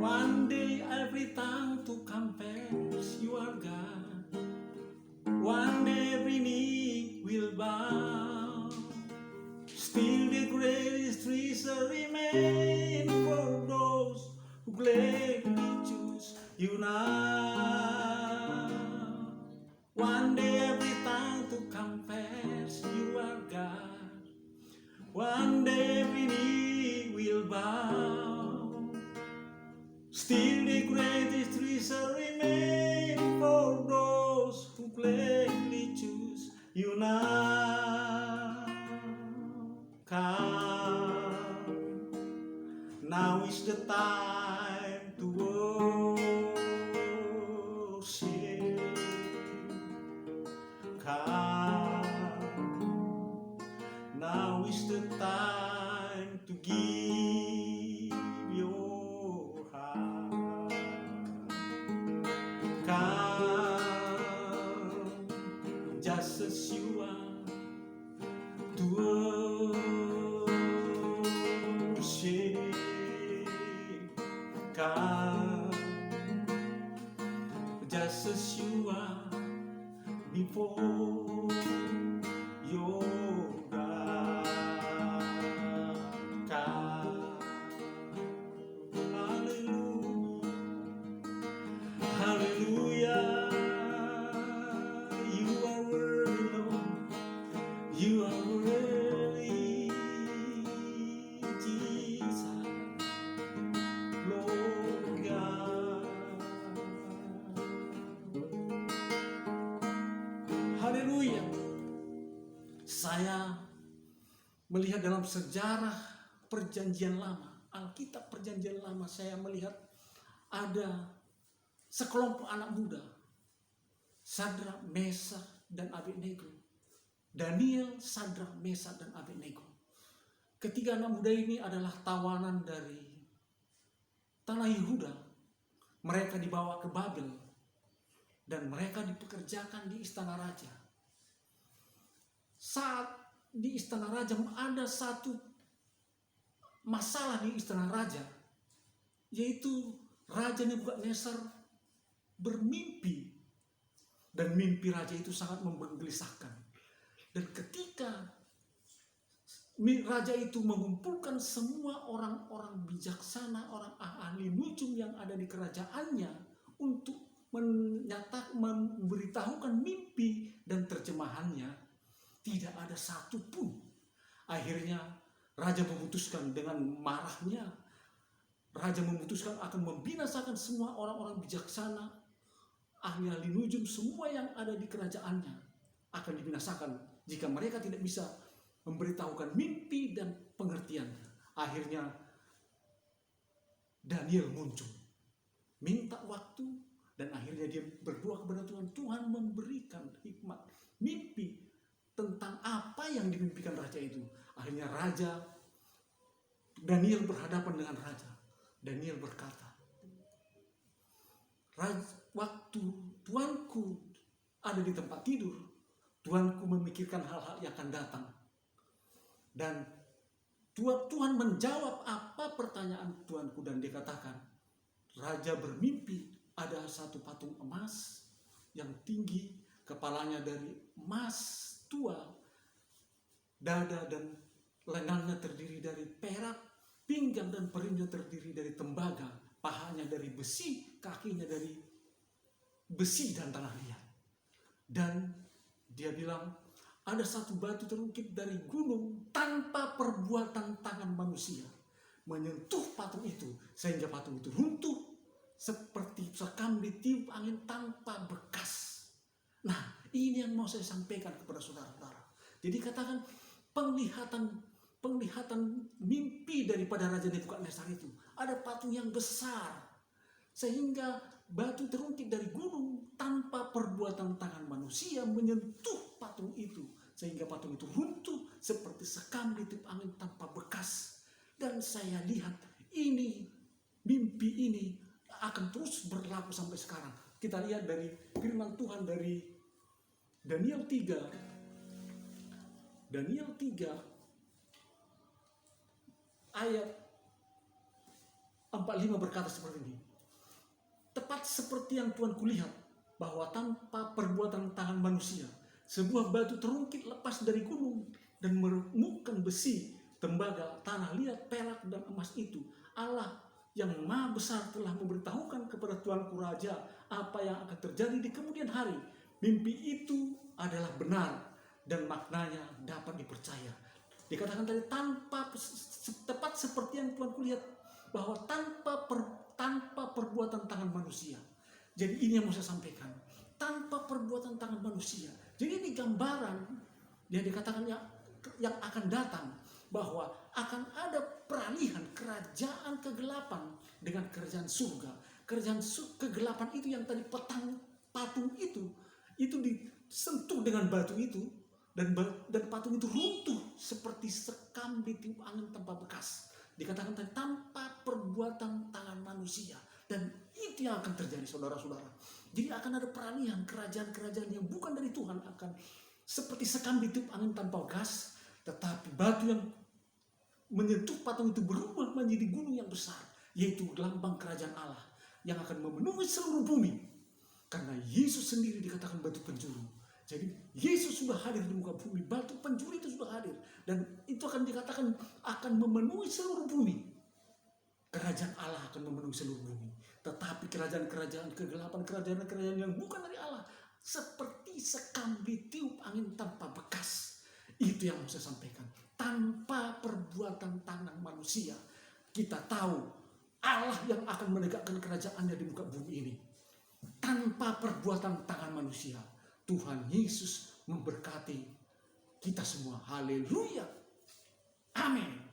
One day every tongue to confess you are God. One day every knee will bow. Still the greatest treasure remain for those who gladly choose you now. One day every tongue to confess you are God. One day every knee will bow. Still the greatest treasure remain for those who gladly choose you now. Come, now is the time to worship. Come, now is the time to give your heart. Come, just as you are, to worship. Come, just as you are, before your God. Come, hallelujah, hallelujah. You are worthy, Lord. You are worthy, Jesus, Lord God. Haleluya. Saya melihat dalam sejarah Perjanjian Lama, Alkitab Perjanjian Lama, saya melihat ada sekelompok anak muda, Sadrak, Mesak, dan Abednego. Daniel, Sadrak, Mesak, dan Abednego. Ketiga anak muda ini adalah tawanan dari tanah Yehuda. Mereka dibawa ke Babel dan mereka dipekerjakan di istana raja. Saat di istana raja ada satu masalah di istana raja, yaitu Raja Nebukadnezar bermimpi, dan mimpi raja itu sangat menggelisahkan. Dan ketika raja itu mengumpulkan semua orang-orang bijaksana, orang ahli nujum yang ada di kerajaannya untuk memberitahukan mimpi dan terjemahannya, tidak ada satupun. Akhirnya raja memutuskan dengan marahnya, raja memutuskan akan membinasakan semua orang-orang bijaksana, ahli-ahli nujum, semua yang ada di kerajaannya akan dibinasakan jika mereka tidak bisa memberitahukan mimpi dan pengertiannya. Akhirnya Daniel muncul, minta waktu, dan akhirnya dia berdoa kepada Tuhan. Tuhan memberikan hikmat mimpi tentang apa yang dimimpikan raja itu. Akhirnya Daniel berhadapan dengan raja. Daniel berkata, waktu tuanku ada di tempat tidur, tuanku memikirkan hal-hal yang akan datang. Dan Tuhan menjawab apa pertanyaan tuanku, dan dia katakan, raja bermimpi ada satu patung emas yang tinggi, kepalanya dari emas tua, dada dan lengannya terdiri dari perak, pinggang dan perutnya terdiri dari tembaga, pahanya dari besi, kakinya dari besi dan tanah liat. Dan dia bilang, ada satu batu terukit dari gunung tanpa perbuatan tangan manusia menyentuh patung itu, sehingga patung itu runtuh seperti sekam ditiup angin tanpa bekas. Nah, ini yang mau saya sampaikan kepada saudara-saudara. Jadi katakan, penglihatan mimpi daripada Raja Nebukadnezar itu, ada patung yang besar sehingga batu terungkit dari gunung tanpa perbuatan tangan manusia menyentuh patung itu, sehingga patung itu runtuh seperti sekam ditiup angin tanpa bekas. Dan saya lihat ini, mimpi ini akan terus berlaku sampai sekarang. Kita lihat dari firman Tuhan dari Daniel 3 ayat 4 45 berkata seperti ini. Tepat seperti yang Tuhan kulihat, bahwa tanpa perbuatan tangan manusia, sebuah batu terungkit lepas dari gunung dan meremukkan besi, tembaga, tanah liat, perak, dan emas itu. Allah yang maha besar telah memberitahukan kepada Tuanku Raja apa yang akan terjadi di kemudian hari. Mimpi itu adalah benar dan maknanya dapat dipercaya. Dikatakan tadi tepat seperti yang Tuhan kulihat, bahwa tanpa perbuatan tangan manusia. Jadi ini yang mau saya sampaikan, tanpa perbuatan tangan manusia. Jadi ini gambaran yang dikatakan yang akan datang, bahwa akan ada peralihan kerajaan kegelapan dengan kerajaan surga. Kerajaan kegelapan itu yang tadi patung itu disentuh dengan batu itu, dan patung itu runtuh seperti sekam ditiup angin tanpa bekas. Dikatakan tadi tanpa perbuatan tangan manusia. Dan itu yang akan terjadi, saudara-saudara. Jadi akan ada peralihan kerajaan-kerajaan yang bukan dari Tuhan, akan seperti sekam ditiup angin tanpa bekas, tetapi batu yang menyentuh patung itu berubah menjadi gunung yang besar, yaitu lambang kerajaan Allah yang akan memenuhi seluruh bumi. Karena Yesus sendiri dikatakan batu penjuru. Jadi Yesus sudah hadir di muka bumi, batu penjuru itu sudah hadir, dan itu akan dikatakan akan memenuhi seluruh bumi. Kerajaan Allah akan memenuhi seluruh bumi. Tetapi kerajaan-kerajaan kegelapan, kerajaan-kerajaan yang bukan dari Allah, seperti sekam ditiup angin tanpa bekas. Itu yang mau saya sampaikan. Tanpa perbuatan tangan manusia, kita tahu Allah yang akan menegakkan kerajaannya di muka bumi ini. Tanpa perbuatan tangan manusia, Tuhan Yesus memberkati kita semua. Haleluya. Amin.